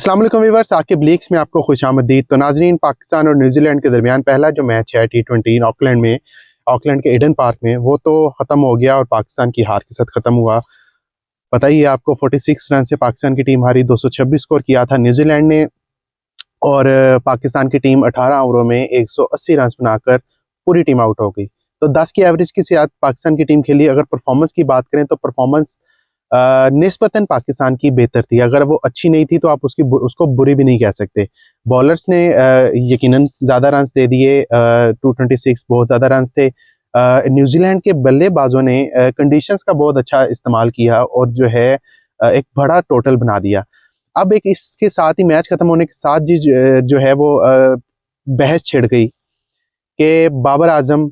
अस्सलाम वालेकुम viewers, Aqib leaks में आपको खुशामदीद। तो नाजरीन, पाकिस्तान और न्यूजीलैंड के दरमियान पहला जो मैच है T20 ऑकलैंड में, ऑकलैंड के ईडन पार्क में, वो तो ख़त्म हो गया और पाकिस्तान की हार के साथ ख़त्म हुआ। पता ही है आपको, 46 रन से पाकिस्तान की टीम हारी। 226 स्कोर किया था न्यूजीलैंड ने और पाकिस्तान की टीम 18 ओवरों में 180 रन बनाकर पूरी टीम आउट हो गई। तो 10 की एवरेज के साथ पाकिस्तान की टीम खेली। अगर परफॉर्मेंस की बात करें तो परफॉर्मेंस निस्बतन पाकिस्तान की बेहतर थी। अगर वो अच्छी नहीं थी तो आप उसको बुरी भी नहीं कह सकते। बॉलर्स ने यकीनन ज़्यादा रन्स दे दिए, 226 बहुत ज़्यादा रन्स थे। न्यूजीलैंड के बल्लेबाजों ने कंडीशंस का बहुत अच्छा इस्तेमाल किया और जो है एक बड़ा टोटल बना दिया। अब एक इसके साथ ही मैच खत्म होने के साथ जी जो है वो बहस छिड़ गई कि बाबर आजम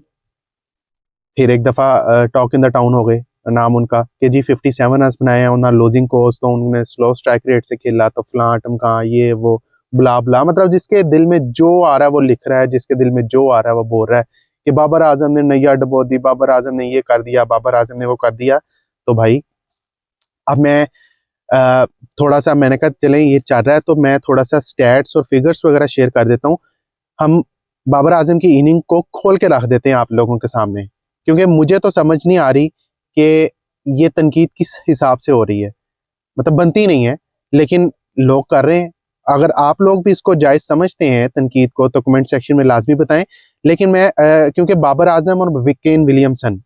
फिर एक दफ़ा टॉक इन द टाउन हो गए। नाम उनका कि जी 57 रन बनाए हैं, उन्होंने लूजिंग कोर्स, तो उन्होंने स्लो स्ट्राइक रेट से खेला, तो फलां टमका ये वो बुला बुला, मतलब जिसके दिल में जो आ रहा है वो लिख रहा है, जिसके दिल में जो आ रहा है वो बोल रहा है कि बाबर आजम ने नैया डुबो दी, बाबर आजम ने ये कर दिया, बाबर आजम ने वो कर दिया। तो भाई अब मैं अ, थोड़ा सा, मैंने कहा चलें ये चल रहा है तो मैं थोड़ा सा स्टैट्स और फिगर्स वगैरह शेयर कर देता हूँ। हम बाबर आजम की इनिंग को खोल के रख देते हैं आप लोगों के सामने, क्योंकि मुझे तो समझ नहीं आ रही कि ये तनकीद किस हिसाब से हो रही है। मतलब बनती नहीं है, लेकिन लोग कर रहे हैं। अगर आप लोग भी इसको जायज़ समझते हैं तनकीद को तो कमेंट सेक्शन में लाजमी बताएं। लेकिन मैं क्योंकि बाबर आजम और केन विलियमसन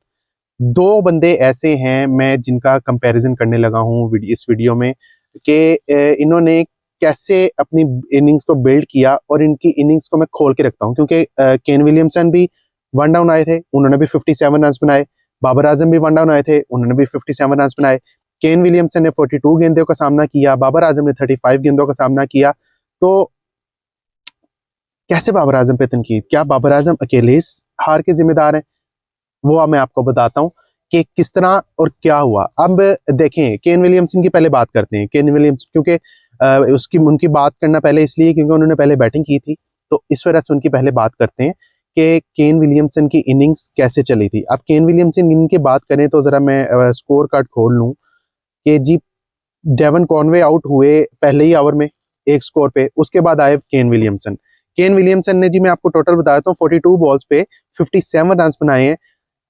दो बंदे ऐसे हैं मैं जिनका कंपैरिजन करने लगा हूँ इस वीडियो में कि इन्होंने कैसे अपनी इनिंग्स को बिल्ड किया, और इनकी इनिंग्स को मैं खोल के रखता हूँ क्योंकि केन विलियमसन भी वन डाउन आए थे, उन्होंने भी 57 रन बनाए। बाबर आजम भी वन डाउन आए थे, उन्होंने भी 57 रन बनाए। केन विलियमसन ने 42 गेंदों का सामना किया, बाबर आजम ने 35 गेंदों का सामना किया। तो कैसे बाबर आजम पे तनकीद? क्या बाबर आजम अकेले इस हार के जिम्मेदार हैं? वो अब मैं आपको बताता हूँ कि किस तरह और क्या हुआ। अब देखें, केन विलियमसन की पहले बात करते हैं। केन विलियमसन, क्योंकि उसकी उनकी बात करना पहले इसलिए क्योंकि उन्होंने पहले बैटिंग की थी, तो इस वजह से उनकी पहले बात करते हैं कि केन विलियमसन की इनिंग्स कैसे चली थी। अब केन विलियमसन इनकी बात करें तो जरा मैं स्कोर कार्ड खोल लूँ कि जी डेवन कॉनवे आउट हुए पहले ही ओवर में एक स्कोर पे, उसके बाद आए केन विलियमसन। केन विलियमसन ने जी, मैं आपको टोटल बता देता हूँ, 42 बॉल्स पे 57 रन बनाए हैं।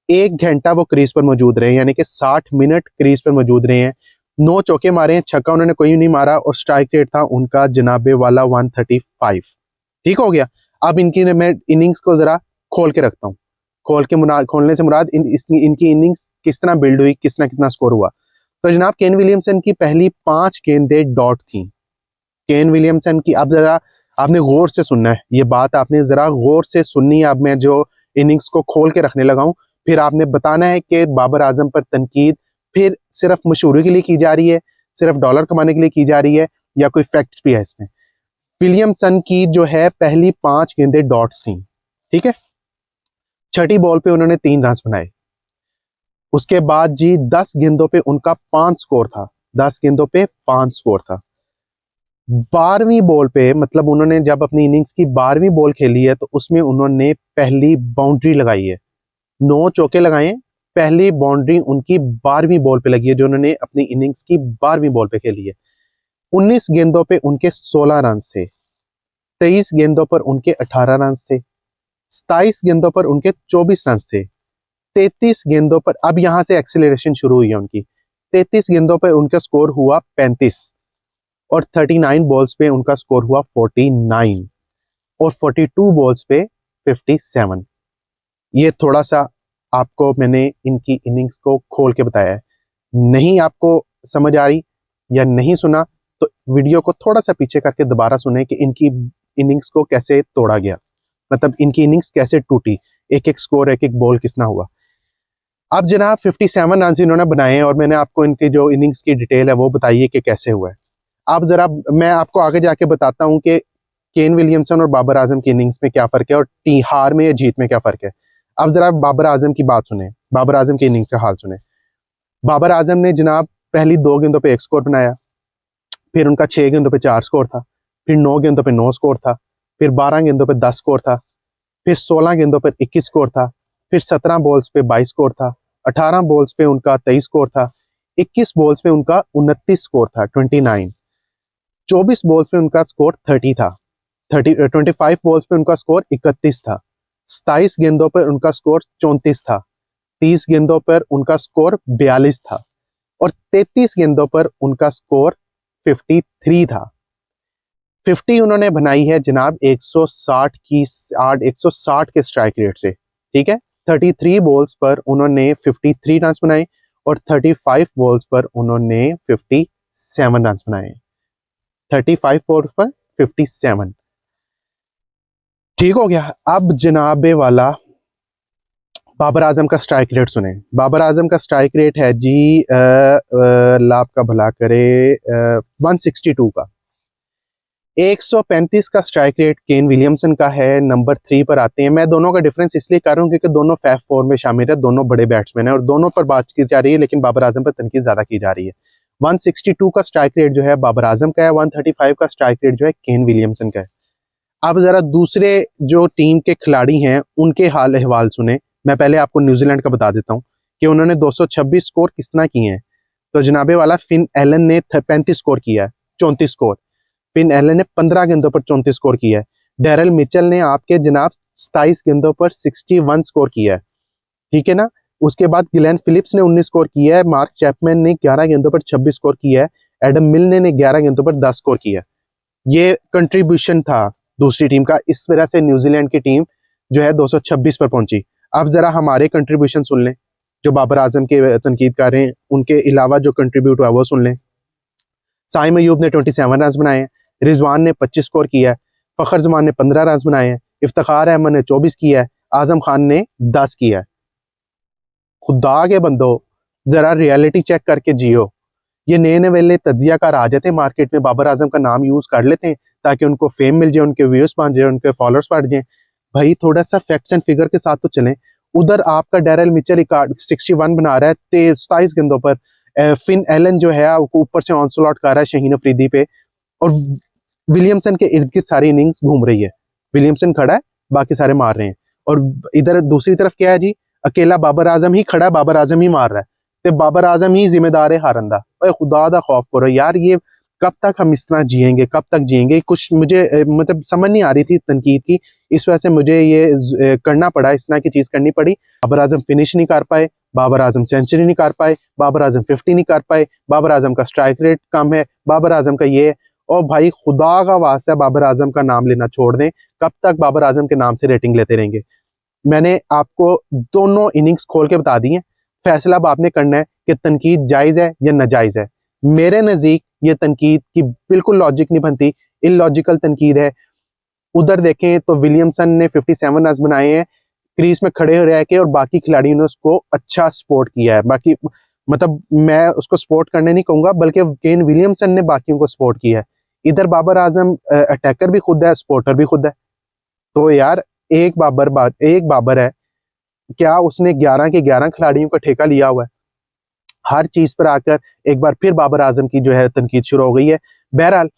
1 घंटा वो क्रीज पर मौजूद रहे, यानी कि 60 मिनट क्रीज पर मौजूद रहे हैं। 9 चौके मारे हैं, छक्का उन्होंने कोई नहीं मारा, और स्ट्राइक रेट था उनका जनाबे वाला 135। ठीक हो गया। अब इनकी मैं इनिंग्स को जरा खोल के रखता हूँ। खोलने से मुराद इनकी इनिंग्स किस तरह बिल्ड हुई, किसना कितना स्कोर हुआ। तो जनाब केन विलियमसन की पहली 5 गेंदें डॉट थी। केन विलियमसन की, अब जरा आपने गौर से सुनना है, ये बात आपने जरा गौर से सुननी है। अब मैं जो इनिंग्स को खोल के रखने लगा हूं, फिर आपने बताना है कि बाबर आजम पर तनकीद फिर सिर्फ मशहूरी के लिए की जा रही है, सिर्फ डॉलर कमाने के लिए की जा रही है, या कोई फैक्ट्स भी है इसमें। विलियमसन की जो है पहली 5 गेंदें डॉट्स थी, ठीक है। छठी बॉल पे उन्होंने 3 रन बनाए। उसके बाद जी 10 गेंदों पे उनका 5 स्कोर था। 10 गेंदों पे 5 स्कोर था। 12वीं बॉल पे, मतलब उन्होंने जब अपनी इनिंग्स की 12वीं बॉल खेली है तो उसमें उन्होंने पहली बाउंड्री लगाई है। 9 चौके लगाए हैं, पहली बाउंड्री उनकी 12वीं बॉल पे लगी है, जो उन्होंने अपनी इनिंग्स की 12वीं बॉल पे खेली है। 19 गेंदों पे उनके 16 रन थे। 23 गेंदों पर उनके 18 रन थे। 27 गेंदों पर उनके 24 रन थे। 33 गेंदों पर, अब यहां से एक्सेलरेशन शुरू हुई है उनकी। 33 गेंदों पर उनका स्कोर हुआ 35, और 39 बॉल्स पे उनका स्कोर हुआ 49, और 42 बॉल्स पे 57। ये थोड़ा सा आपको मैंने इनकी इनिंग्स को खोल के बताया है। नहीं आपको समझ आ रही या नहीं सुना तो वीडियो को थोड़ा सा पीछे करके दोबारा सुने कि इनकी इनिंग्स को कैसे तोड़ा गया, मतलब इनकी इनिंग्स कैसे टूटी, एक एक स्कोर, एक एक बॉल कितना हुआ। अब जनाब 57 रन इन्होंने बनाए हैं, और मैंने आपको इनकी जो इनिंग्स की डिटेल है वो बताइए कि कैसे हुआ है। अब जरा मैं आपको आगे जाके बताता हूँ कि केन विलियमसन और बाबर आजम की इनिंग्स में क्या फर्क है, और हार में या जीत में क्या फर्क है। अब जरा बाबर आजम की बात सुने, बाबर आजम की इनिंग्स का हाल सुने। बाबर आजम ने जनाब पहली 2 गेंदों पे 1 स्कोर बनाया, फिर उनका 6 गेंदों पे 4 स्कोर था, फिर 9 गेंदों पे 9 स्कोर था, फिर 12 गेंदों पे 10 स्कोर था, फिर 16 गेंदों पर 21 स्कोर था, फिर 17 बॉल्स पे 22 स्कोर था, 18 बॉल्स पे उनका 23 स्कोर था, 21 बॉल्स पे उनका 29 स्कोर था, 29। 24 बॉल्स पे उनका स्कोर 30 था, 25 बॉल्स पे उनका स्कोर 31 था, 27 गेंदों पर उनका स्कोर 34 था, 30 गेंदों पर उनका स्कोर 42 था और 33 गेंदों पर उनका स्कोर 53 था। 50 उन्होंने बनाई है जनाब 160 के स्ट्राइक रेट से, ठीक है। 33 बॉल्स पर उन्होंने 53 रन बनाए और 35 बॉल्स पर उन्होंने 57 रन बनाए। 35 बॉल्स पर 57, ठीक हो गया। अब जनाबे वाला बाबर आजम का स्ट्राइक रेट सुने। बाबर आजम का स्ट्राइक रेट है जी लाभ का भला करे 162 का। 135 का स्ट्राइक रेट केन विलियमसन का है, नंबर 3 पर आते हैं। मैं दोनों का डिफरेंस इसलिए कर रहा हूँ क्योंकि दोनों फैफ 4 में शामिल है, दोनों बड़े बैट्समैन है और दोनों पर बात की जा रही है, लेकिन बाबर आजम पर तनकीद ज्यादा की जा रही है। 162 का स्ट्राइक रेट जो है बाबर आजम का है, 135 का स्ट्राइक रेट जो है केन विलियमसन का है। अब जरा दूसरे जो टीम के खिलाड़ी हैं उनके हाल अहवाल सुने। मैं पहले आपको न्यूजीलैंड का बता देता हूँ कि उन्होंने 226 स्कोर किस तरह किए हैं। तो जनाबे वाला फिन एलन ने 35 स्कोर किया है, 34 स्कोर। फिन एलन ने 15 गेंदों पर 34 स्कोर किया है। डेरल मिचेल ने आपके जनाब 27 गेंदों पर 61 स्कोर किया है, ठीक है ना। उसके बाद गिलेन फिलिप्स ने 19 स्कोर किया है। मार्क चैपमैन ने 11 गेंदों पर 26 स्कोर किया है। एडम मिलने ने 11 गेंदों पर 10 स्कोर किया है। ये कंट्रीब्यूशन था दूसरी टीम का, इस वजह से न्यूजीलैंड की टीम जो है 226 पर पहुंची। अब जरा हमारे कंट्रीब्यूशन सुन लें, जो बाबर आजम के तनकीद कर रहे हैं उनके अलावा जो कंट्रीब्यूट हुआ वो सुन लें। साइम अयूब ने 27 रन बनाए हैं, रिजवान ने 25 स्कोर किया है, फखर जमान ने 15 रन बनाए हैं, इफ्तिखार अहमद ने 24 किया है, आजम खान ने 10 किया है। खुदा के बंदो, जरा रियलिटी चेक करके जियो। ये नए नए वेले तजिया कार आ जाते हैं मार्केट में, बाबर आजम का नाम यूज कर लेते हैं ताकि उनको फेम मिल जाए, उनके व्यूज बढ़ जाए, उनके फॉलोअर्स बढ़ जाए। भाई थोड़ा सा फैक्ट्स एंड फिगर के साथ तो चलें। उधर आपका डेरल मिचेल रिकॉर्ड 61 बना रहा है 27 गेंदों पर। फिन एलन जो है आपको ऊपर से ऑनस्लॉट कर रहा है शहीन अफरीदी पे, और विलियमसन के इर्द गिर्द सारी इनिंग्स घूम रही है। विलियमसन खड़ा है, बाकी सारे मार रहे हैं। और इधर दूसरी तरफ क्या है जी, अकेला बाबर आजम ही खड़ा है, बाबर आजम ही मार रहा है। तो बाबर आजम ही जिम्मेदार है हारन दा। ओए खुदा दा खौफ करो यार, ये कब तक हम इस तरह जिएंगे, कब तक जिएंगे? कुछ मुझे मतलब समझ नहीं आ रही थी तनकीद की, इस वजह से मुझे ये करना पड़ा, इस तरह की चीज करनी पड़ी। बाबर आजम फिनिश नहीं कर पाए, बाबर आजम सेंचुरी नहीं कर पाए, बाबर आजम 50 नहीं कर पाए, बाबर आजम का स्ट्राइक रेट कम है, बाबर आजम का ये। और भाई खुदा का वास्ता बाबर आजम का नाम लेना छोड़ दें। कब तक बाबर आजम के नाम से रेटिंग लेते रहेंगे? मैंने आपको दोनों इनिंग्स खोल के बता दी है, फैसला अब आपने करना है कि तनकीद जायज है या नाजायज है। मेरे नजदीक ये तनकीद की बिल्कुल लॉजिक नहीं बनती, इलॉजिकल तनकीद है। उधर देखें तो विलियमसन ने 57 रन बनाए हैं क्रीज में खड़े हो रह के, और बाकी खिलाड़ियों ने उसको अच्छा सपोर्ट किया है। बाकी मतलब मैं उसको सपोर्ट करने नहीं कहूंगा, बल्कि केन विलियमसन ने बाकियों को सपोर्ट किया है। इधर बाबर आजम अटैकर भी खुद है, सपोर्टर भी खुद है। तो यार एक बाबर है, क्या उसने 11 के 11 खिलाड़ियों का ठेका लिया हुआ है? हर चीज पर आकर एक बार फिर बाबर आजम की जो है तनकीद शुरू हो गई है। बहरहाल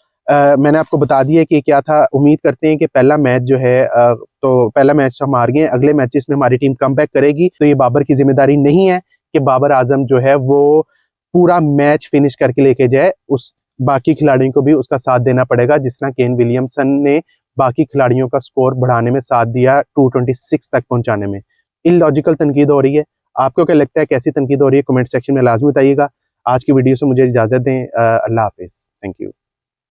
मैंने आपको बता दिया कि क्या था। उम्मीद करते हैं कि पहला मैच जो है तो पहला मैच हम हार गए, अगले मैचेस में हमारी टीम कम बैक करेगी। तो ये बाबर की जिम्मेदारी नहीं है कि बाबर आजम जो है वो पूरा मैच फिनिश करके लेके जाए, उस बाकी खिलाड़ियों को भी उसका साथ देना पड़ेगा, जिस तरह केन विलियमसन ने बाकी खिलाड़ियों का स्कोर बढ़ाने में साथ दिया, 226 तक पहुंचाने में। इलॉजिकल तनकीद हो रही है। आपको क्या लगता है, कैसी तनकीद हो रही है? कमेंट सेक्शन में लाजमी बताइएगा। आज की वीडियो से मुझे इजाजत दें। अल्लाह हाफिज, थैंक यू।